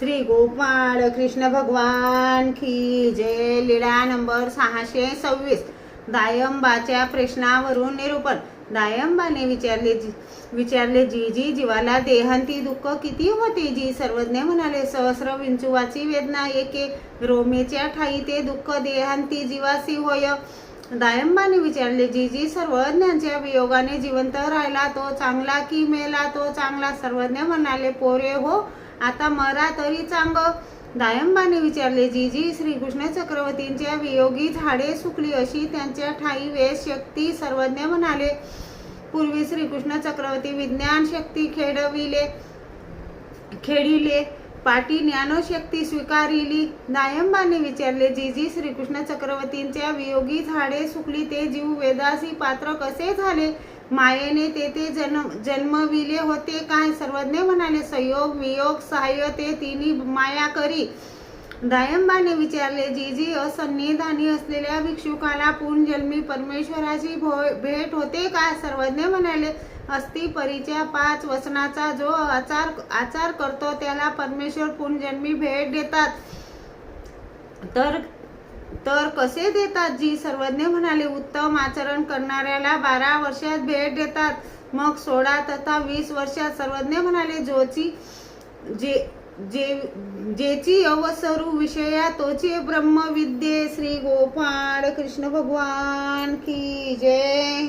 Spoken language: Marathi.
श्री गोपाळ कृष्ण भगवान की जय। लीळा नंबर 626। दायंबाच्या प्रश्नावरून निरूपण। दायंबाने विचारले जी जीवाला देहांती दुःख किती होते? जी सर्वज्ञ म्हणाले, सहस्र विंचुवाची वेदना, एके रोमेच्या ठाई ते दुःख देहांती जीवासी होय। दायंबाने विचारले, जी सर्वज्ञांच्या वियोगाने जिवंत राहिला तो चांगला की मेला तो चांगला? सर्वज्ञ म्हणाले, पोरे हो, आता मरा तरी चांग। दायंबाने विचारले, जी श्रीकृष्ण चक्रवर्तींच्या वियोगी झाडे सुकली अशी त्यांच्या ठाई वेश शक्ती? सर्वज्ञ म्हणाले, पूर्वी श्रीकृष्ण चक्रवर्ती विज्ञान शक्ती खेडिले पाटी ज्ञानशक्ती स्वीकारिली। दायंबाने विचारले, जी श्रीकृष्ण चक्रवर्तींच्या वियोगी झाडे सुकली ते जीव वेदासी पात्र कसे झाले? मायेने ते जन्मविले होते काय? सर्वज्ञ म्हणाले, संयोग वियोग सहाय्य ते तिन्ही माया करी। दायंबाने विचारले, जी असन्निधानी असलेल्या भिक्षुकाला पुनर्जन्मी परमेश्वराची भेट होते काय? सर्वज्ञ म्हणाले, अस्ति परीच्या 5 वचनाचा जो आचार करतो त्याला परमेश्वर पुनर्जन्मी भेट देतात। तर कसे देतात? जी सर्वज्ञ म्हणाले, उत्तम आचरण करणाऱ्याला 12 वर्षात भेट देतात, मग 16 तथा 20 वर्षात। सर्वज्ञ म्हणाले, जेची अवसरू विषया तोचे ब्रह्मविद्ये। श्री गोपाळ कृष्ण भगवान की जय।